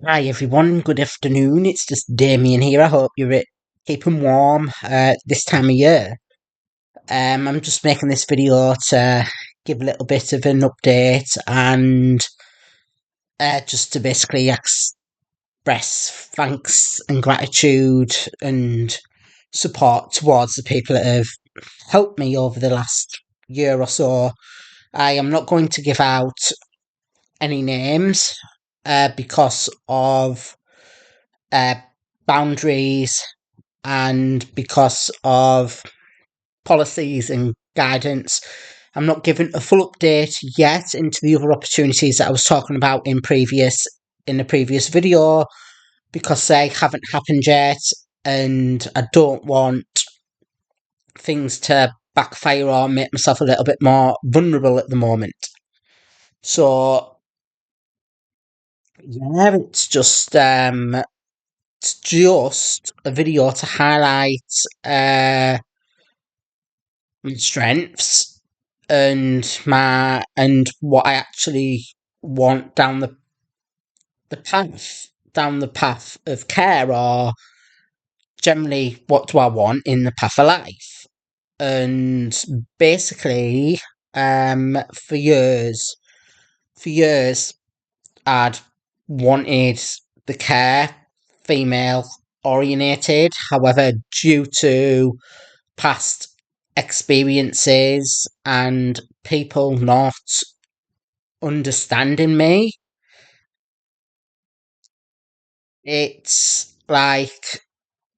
Hi everyone, good afternoon. It's just Damian here. I hope you're keeping warm this time of year. I'm just making this video to give a little bit of an update and just to basically express thanks and gratitude and support towards the people that have helped me over the last year or so. I am not going to give out any names because of uh, boundaries and because of policies and guidance. I'm not giving a full update yet into the other opportunities that I was talking about in the previous video because they haven't happened yet, and I don't want things to backfire or make myself a little bit more vulnerable at the moment. So yeah, it's just a video to highlight my strengths and what I actually want down the path of care, or generally what do I want in the path of life. And basically, for years I'd wanted the care female orientated. However, due to past experiences and people not understanding me, it's like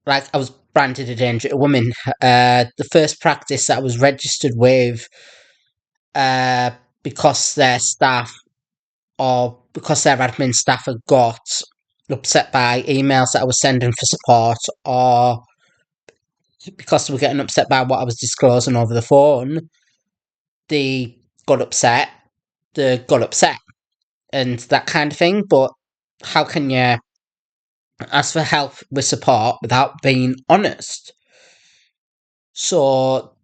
I was branded a danger to women. The first practice that I was registered with, uh, because their staff or because their admin staff had got upset by emails that I was sending for support, or because they were getting upset by what I was disclosing over the phone, they got upset. They got upset and that kind of thing. But how can you ask for help with support without being honest? So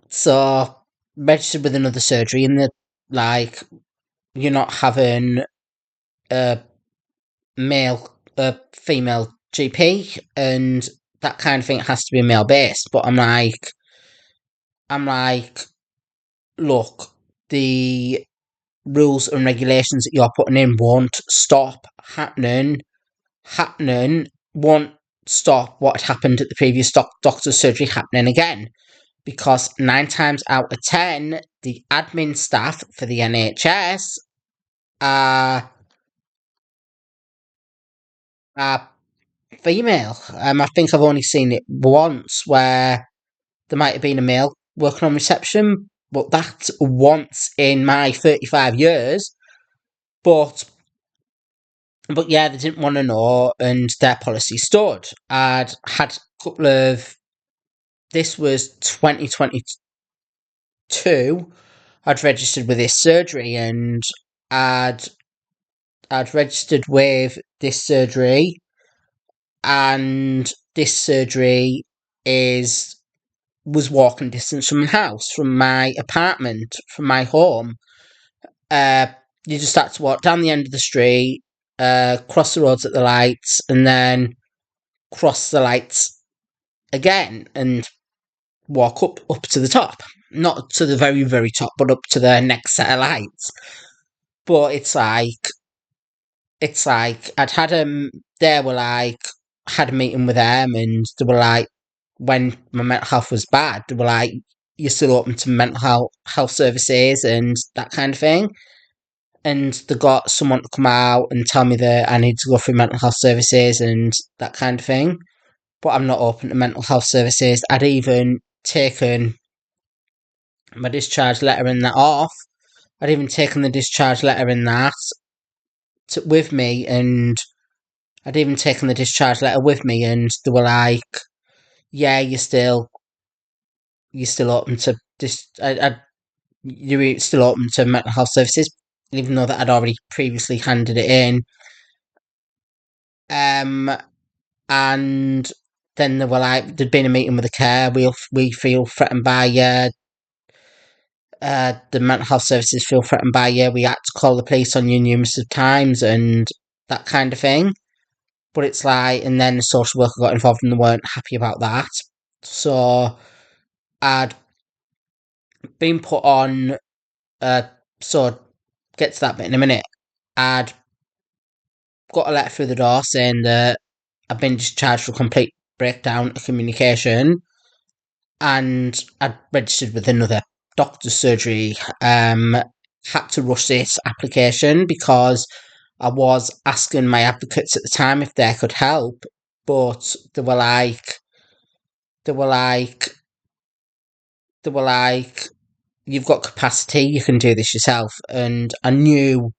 so registered with another surgery, and like you're not having a a female GP, and that kind of thing. It has to be male based. But I'm like, look, the rules and regulations that you're putting in won't stop happening, won't stop what had happened at the previous doctor's surgery happening again. Because 9 times out of 10, the admin staff for the NHS are, are female. I think I've only seen it once where there might have been a male working on reception, but that's once in my 35 years. But yeah, they didn't want to know, and their policy stood. I'd had a couple of. This was 2022. I'd registered with this surgery, and I'd I'd registered with this surgery, and this surgery is was walking distance from my house, from my apartment, from my home. Uh, you just had to walk down the end of the street, cross the roads at the lights, and then cross the lights again and walk up to the top. Not to the very, very top, but up to the next set of lights. But it's like I'd had they were like, had a meeting with them, and they were like, when my mental health was bad, they were like, you're still open to health services and that kind of thing. And they got someone to come out and tell me that I need to go through mental health services and that kind of thing. But I'm not open to mental health services. I'd even taken my discharge letter and that off. I'd even taken the discharge letter and that with me, and I'd even taken the discharge letter with me, and they were like, "Yeah, you're still open to you're still open to mental health services," even though that I'd already previously handed it in. Um, and then they were like, there'd been a meeting with the care. We feel threatened by the mental health services feel threatened by you. We had to call the police on you numerous of times, and that kind of thing. But it's like, and then the social worker got involved and they weren't happy about that. So I'd been put on, uh, so get to that bit in a minute. I'd got a letter through the door saying that I've been discharged for complete breakdown of communication, and I'd registered with another doctor's surgery. Had to rush this application because I was asking my advocates at the time if they could help, but they were like, they were like, you've got capacity, you can do this yourself. And I knew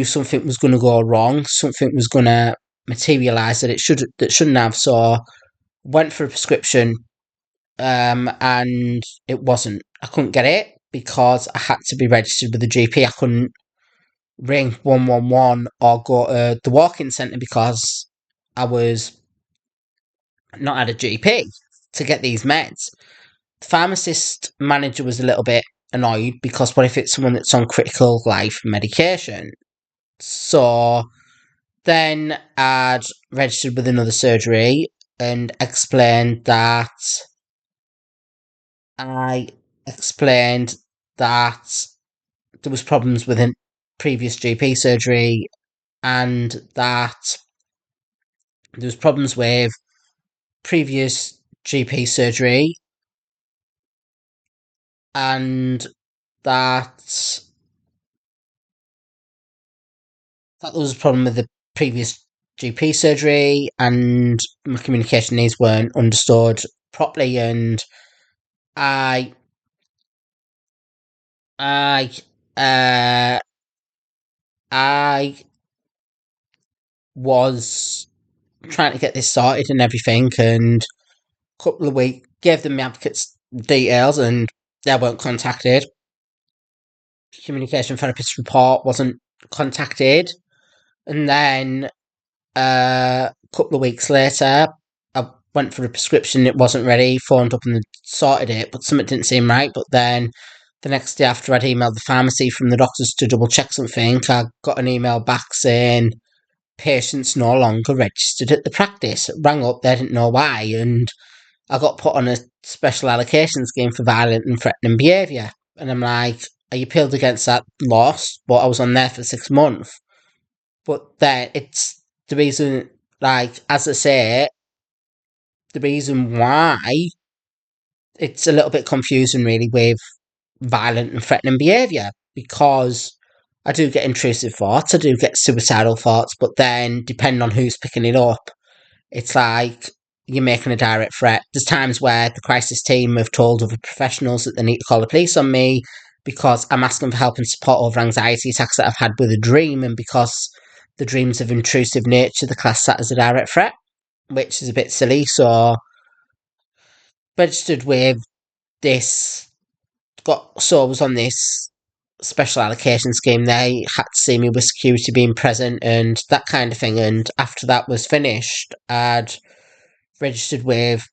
something was going to go wrong, something was going to materialize that shouldn't have. So went for a prescription, and it wasn't. I couldn't get it because I had to be registered with the GP. I couldn't ring 111 or go to the walk-in centre because I was not at a GP to get these meds. The pharmacist manager was a little bit annoyed because what if it's someone that's on critical life medication? So then I'd registered with another surgery and I explained that there was problems with a previous GP surgery and that there was problems with previous GP surgery and that that there was a problem with the previous GP surgery and my communication needs weren't understood properly, and I I uh I was trying to get this sorted and everything, and a couple of weeks gave them my advocate's details and they weren't contacted. Communication therapist report wasn't contacted, and then a couple of weeks later, I went for a prescription. It wasn't ready. Phoned up and they sorted it, but something didn't seem right. But then the next day after I'd emailed the pharmacy from the doctors to double check something, I got an email back saying patients no longer registered at the practice. Rang up, they didn't know why, and I got put on a special allocation scheme for violent and threatening behaviour. And I'm like, I appealed against that loss, but I was on there for 6 months. But then it's the reason, like, as I say, the reason why it's a little bit confusing really with violent and threatening behaviour because I do get intrusive thoughts, I do get suicidal thoughts, but then depending on who's picking it up, it's like you're making a direct threat. There's times where the crisis team have told other professionals that they need to call the police on me because I'm asking for help and support over anxiety attacks that I've had with a dream, and because the dreams of intrusive nature, the class that as a direct threat, which is a bit silly. So registered with this, I was on this special allocation scheme. They had to see me with security being present and that kind of thing. And after that was finished, I'd registered with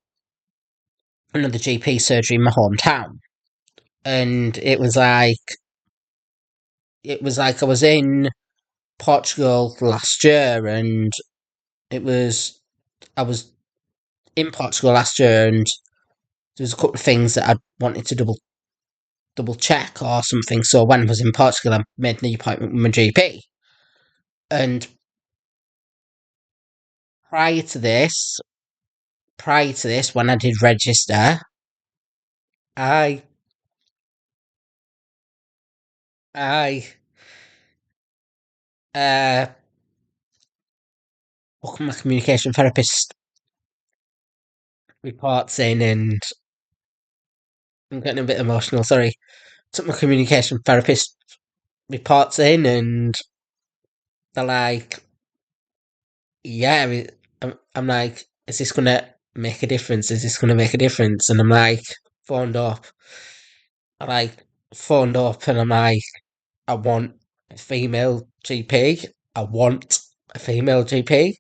another GP surgery in my hometown, and it was like I was in Portugal last year, and it was I was in Portugal last year, and there's a couple of things that I wanted to double check or something. So when I was in Portugal, I made the appointment with my GP, and prior to this, when I did register, I I uh took my communication therapist reports in, and I'm getting a bit emotional. Sorry, took my communication therapist reports in, and they're like, "Yeah," I'm like, "Is this gonna make a difference? Is this gonna make a difference?" And I'm like, phoned up, I like phoned up, and I'm like, "I want a female GP. I want a female GP."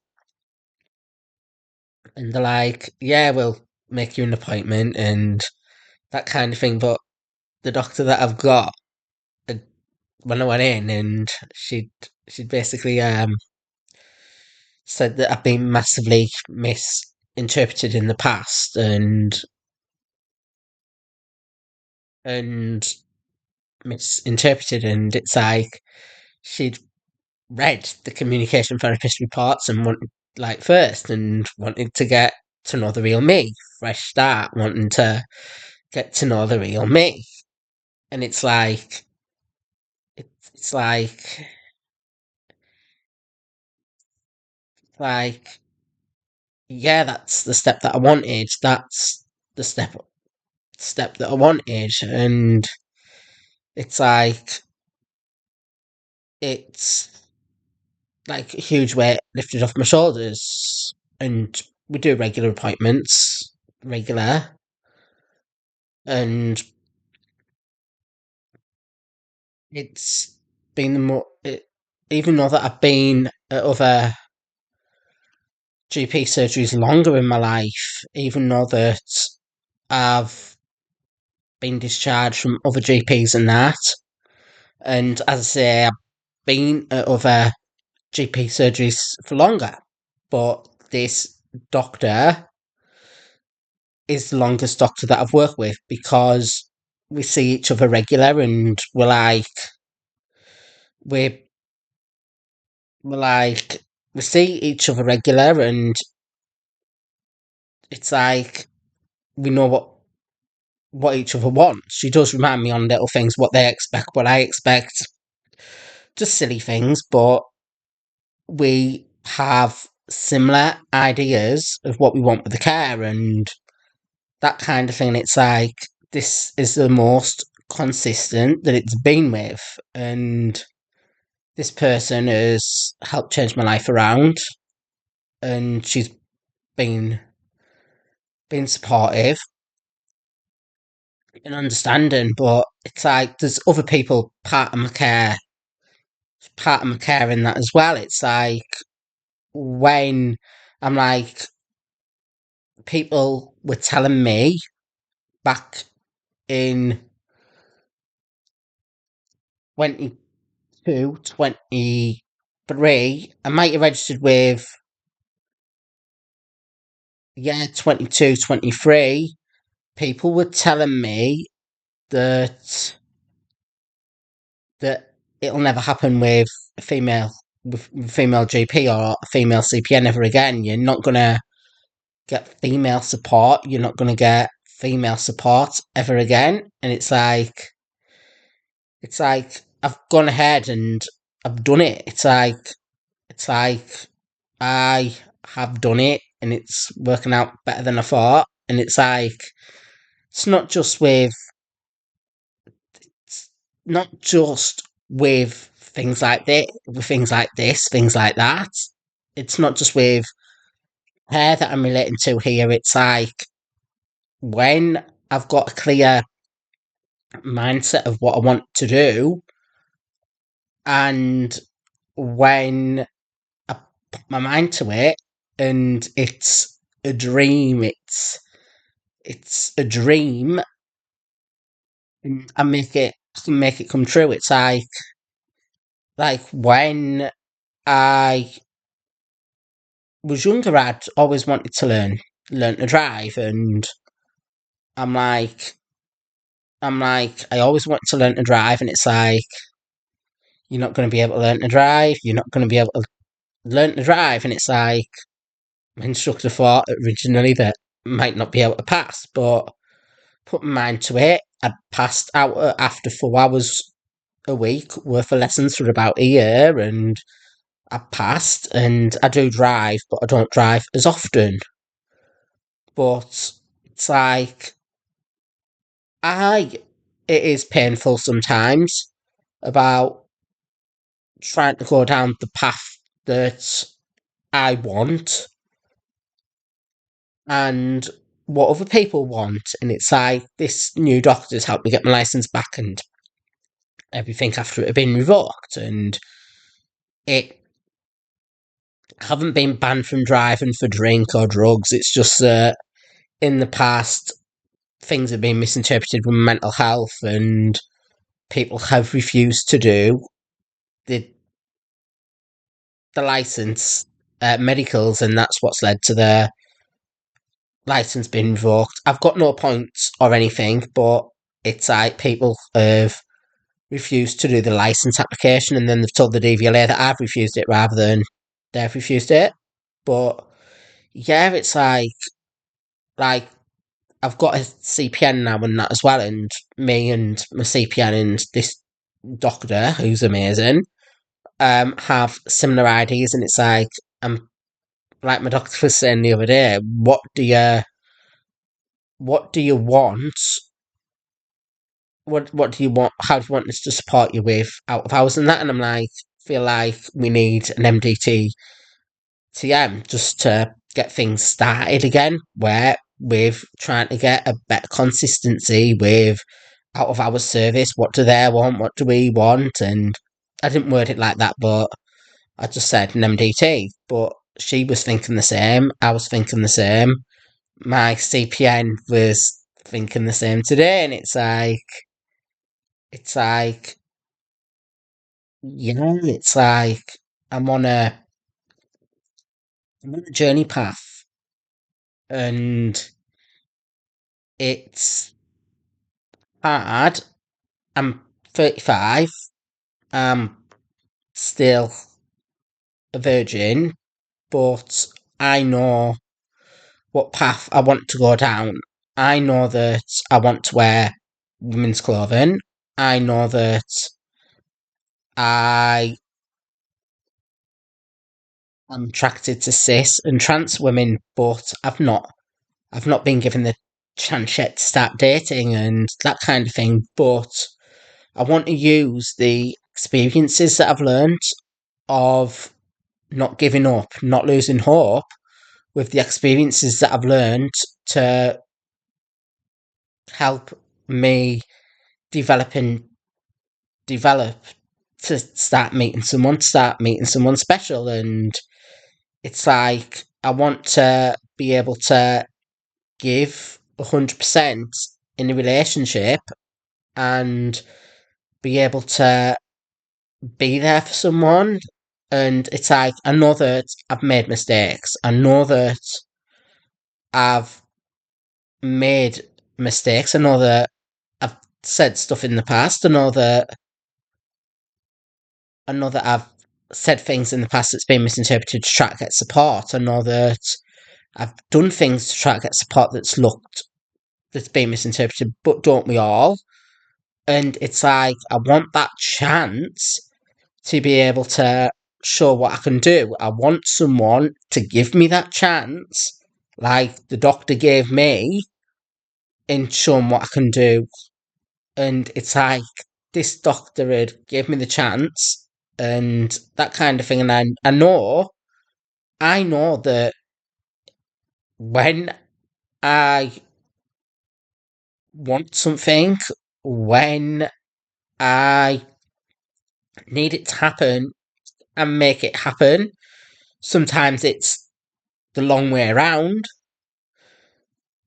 And they're like, "Yeah, we'll make you an appointment and that kind of thing." But the doctor that I've got, uh, when I went in, and she'd basically said that I've been massively misinterpreted in the past, and misinterpreted, and it's like she'd read the communication therapist reports and wanted, like, first, and wanted to get to know the real me, fresh start, wanting to get to know the real me. And it's like, yeah, that's the step that I wanted. That's the step that I wanted, and it's like it's like a huge weight lifted off my shoulders. And we do regular appointments, regular, and it's been even though that I've been at other GP surgeries longer in my life, even though that I've been discharged from other GPs and that, and as I say, I've been at other GP surgeries for longer, but this doctor is the longest doctor that I've worked with because we see each other regular, and we're, we're like we see each other regular, and it's like we know what each other wants. She does remind me on little things, what they expect, what I expect, just silly things, but we have similar ideas of what we want with the care and that kind of thing. It's like this is the most consistent that it's been with, and this person has helped change my life around, and she's been been supportive and understanding. But it's like there's other people part of my care in that as well. It's like when I'm like, people were telling me back in 22, 23, I might have registered with, yeah, 22, 23. People were telling me that that it'll never happen with a female GP or a female CPN ever again. You're not gonna get female support. You're not gonna get female support ever again. And it's like I've gone ahead and I've done it. It's like I have done it, and it's working out better than I thought. And it's not just with it's not just with things like that. It's not just with hair that I'm relating to here. It's like when I've got a clear mindset of what I want to do, and when I put my mind to it, and it's a dream. It's a dream, and I can make it come true. It's like when I was younger, I'd always wanted to learn to drive, and I'm like, I always wanted to learn to drive, and it's like you're not going to be able to learn to drive. You're not going to be able to learn to drive, and it's like my instructor thought originally that I might not be able to pass, but put my mind to it. I passed out after 4 hours a week worth of lessons for about a year, and I passed. And I do drive, but I don't drive as often. But it's like I it is painful sometimes about trying to go down the path that I want and what other people want. And it's like this new doctor's helped me get my license back and everything after it had been revoked. And it I haven't been banned from driving for drink or drugs. It's just that in the past things have been misinterpreted with mental health, and people have refused to do the the license. medicals, and that's what's led to the license being revoked. I've got no points or anything, but it's like people have refused to do the license application, and then they've told the DVLA that I've refused it rather than they've refused it. But yeah, it's like I've got a CPN now and that as well, and me and my CPN and this doctor who's amazing have similar IDs, and it's like my doctor was saying the other day, what do you want? What do you want? How do you want us to support you with out of hours and that? And I'm like, feel like we need an MDT TM just to get things started again, where with trying to get a better consistency with out of hours service. What do they want? What do we want? And I didn't word it like that, but I just said an MDT. But she was thinking the same. I was thinking the same. My CPN was thinking the same today, and it's like, it's like I'm on a I'm on a journey path, and it's hard. I'm 35. I'm still a virgin, but I know what path I want to go down. I know that I want to wear women's clothing. I know that I am attracted to cis and trans women, but I've not been given the chance yet to start dating and that kind of thing. But I want to use the experiences that I've learned of not giving up, not losing hope, with the experiences that I've learned to help me develop and develop to start meeting someone special. And it's like I want to be able to give 100% in a relationship and be able to be there for someone. And it's like, I know that I've made mistakes. I know that I've made mistakes. I know that I've said stuff in the past. I know that I've said things in the past that's been misinterpreted to try to get support. I know that I've done things to try to get support that's been misinterpreted, but don't we all? And it's like, I want that chance to be able to show what I can do. I want someone to give me that chance, like the doctor gave me, in showing what I can do. And it's like, this doctor had gave me the chance and that kind of thing. And I know that when I want something, when I need it to happen and make it happen, sometimes it's the long way around.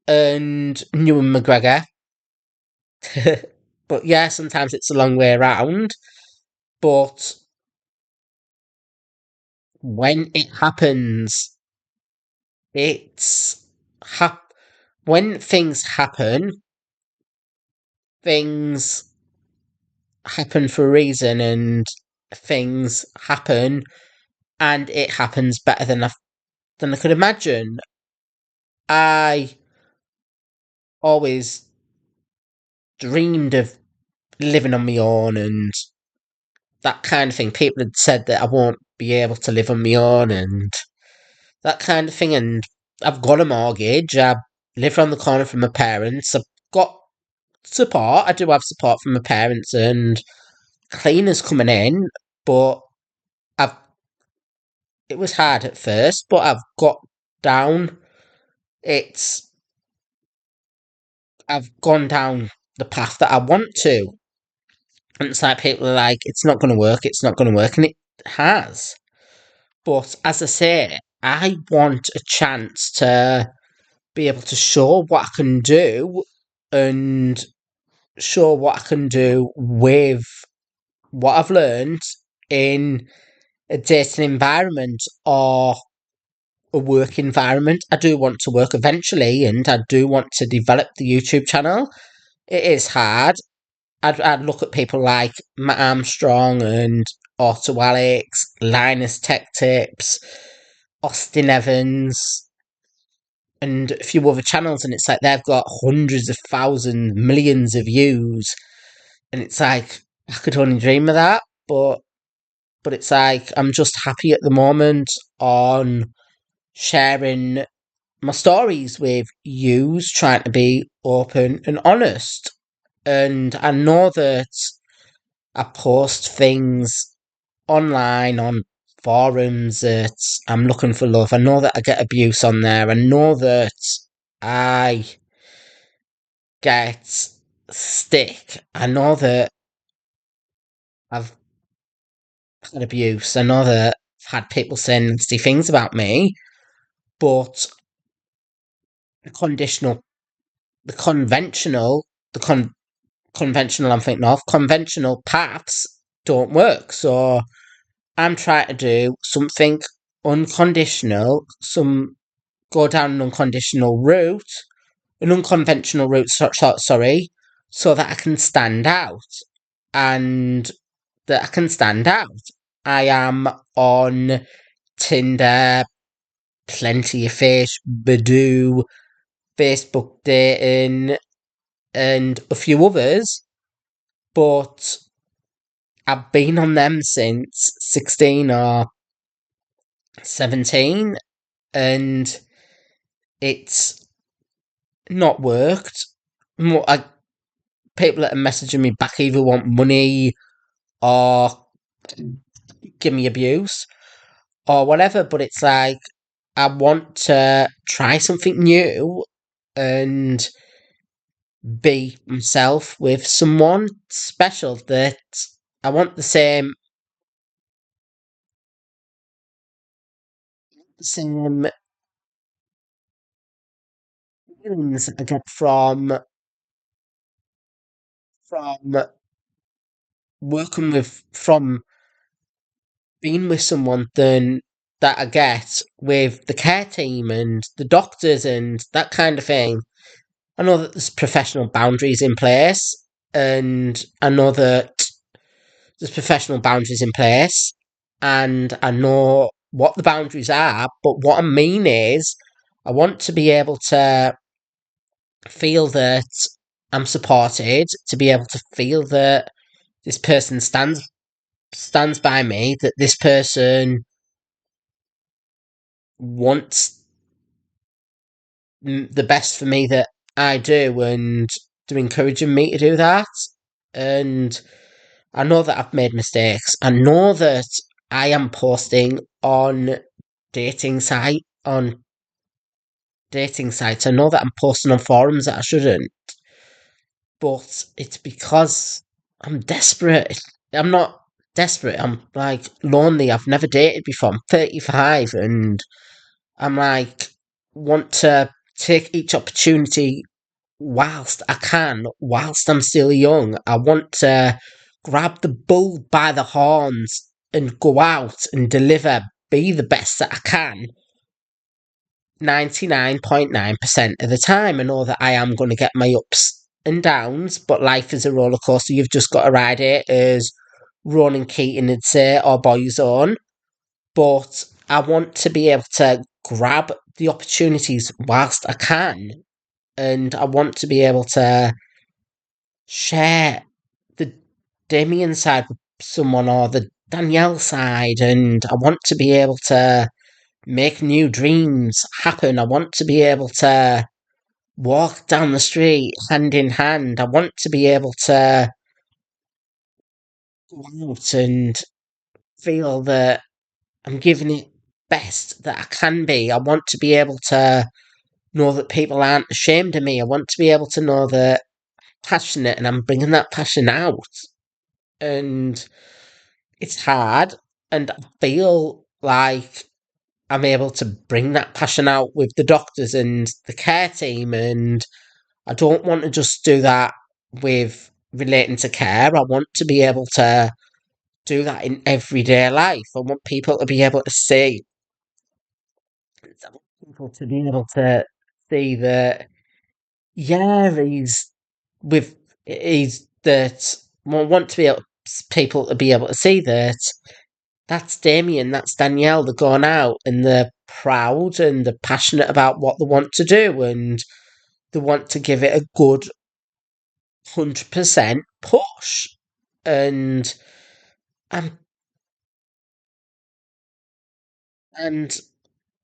And Ewan McGregor, but yeah, sometimes it's the long way around. But when it happens, it's when things happen for a reason, and things happen, and it happens better than I could imagine. I always dreamed of living on my own and that kind of thing. People had said that I won't be able to live on my own and that kind of thing. And I've got a mortgage. I live around the corner from my parents. I've got support. I do have support from my parents and cleaners coming in, but I've it was hard at first, but I've got down. It's I've gone down the path that I want to. And it's like people are like, it's not going to work, it's not going to work, and it has. But as I say, I want a chance to be able to show what I can do and show what I can do with what I've learned in a dating environment or a work environment. I do want to work eventually, and I do want to develop the YouTube channel. It is hard. I'd look at people like Matt Armstrong and Otto Alex, Linus Tech Tips, Austin Evans, and a few other channels, and it's like they've got hundreds of thousands, millions of views, and it's like I could only dream of that, but it's like I'm just happy at the moment on sharing my stories with yous, trying to be open and honest. And I know that I post things online on forums that I'm looking for love. I know that I get abuse on there. I know that I get stick. I know that I've had abuse. I know that I've had people saying nasty things about me, but the conditional, the conventional, the conventional I'm thinking of, conventional paths don't work. So I'm trying to do something unconditional, some go down an unconditional route, an unconventional route, sorry, so that I can stand out. And that I can stand out. I am on Tinder, Plenty of Fish, Badoo, Facebook dating, and a few others, but I've been on them since 16 or 17, and it's not worked. People that are messaging me back either want money or give me abuse or whatever, but it's like I want to try something new and be myself with someone special, that I want the same feelings I get from from being with someone than that I get with the care team and the doctors and that kind of thing. I know that there's professional boundaries in place, and I know that there's professional boundaries in place, and I know what the boundaries are, but what I mean is I want to be able to feel that I'm supported, to be able to feel that this person stands by me, that this person wants the best for me that I do, and they're encouraging me to do that. And I know that I've made mistakes. I know that I am posting on dating sites. I know that I'm posting on forums that I shouldn't, but it's because I'm desperate. I'm not desperate. I'm like lonely. I've never dated before. I'm 35, and I'm like want to take each opportunity whilst I can, whilst I'm still young. I want to grab the bull by the horns and go out and deliver, be the best that I can 99.9% of the time. I know that I am going to get my ups and downs, but life is a roller coaster. You've just got to ride it, as Ronan Keating would say, or Boyzone. But I want to be able to grab the opportunities whilst I can, and I want to be able to share the Damian side with someone, or the Danielle side, and I want to be able to make new dreams happen. I want to be able to walk down the street hand in hand. I want to be able to go out and feel that I'm giving it best that I can be. I want to be able to know that people aren't ashamed of me. I want to be able to know that I'm passionate and I'm bringing that passion out. And it's hard, and I feel like I'm able to bring that passion out with the doctors and the care team, and I don't want to just do that with relating to care. I want to be able to do that in everyday life. I want people to be able to see people to be able to see that, yeah, with he's that want to be able people to be able to see that that's Damien, that's Danielle. They're going out and they're proud and they're passionate about what they want to do and they want to give it a good 100% push. And and and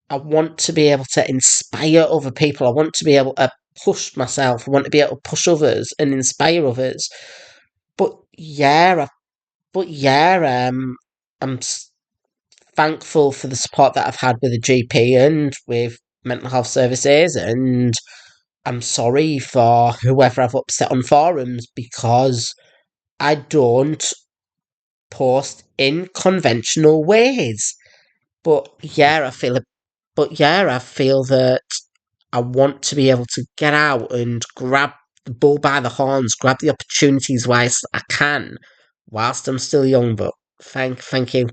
I want to be able to inspire other people. I want to be able to push myself. I want to be able to push others and inspire others. But yeah, I'm thankful for the support that I've had with the GP and with mental health services, and I'm sorry for whoever I've upset on forums because I don't post in conventional ways. But yeah, I feel that I want to be able to get out and grab the bull by the horns, grab the opportunities whilst I can, whilst I'm still young. But thank you.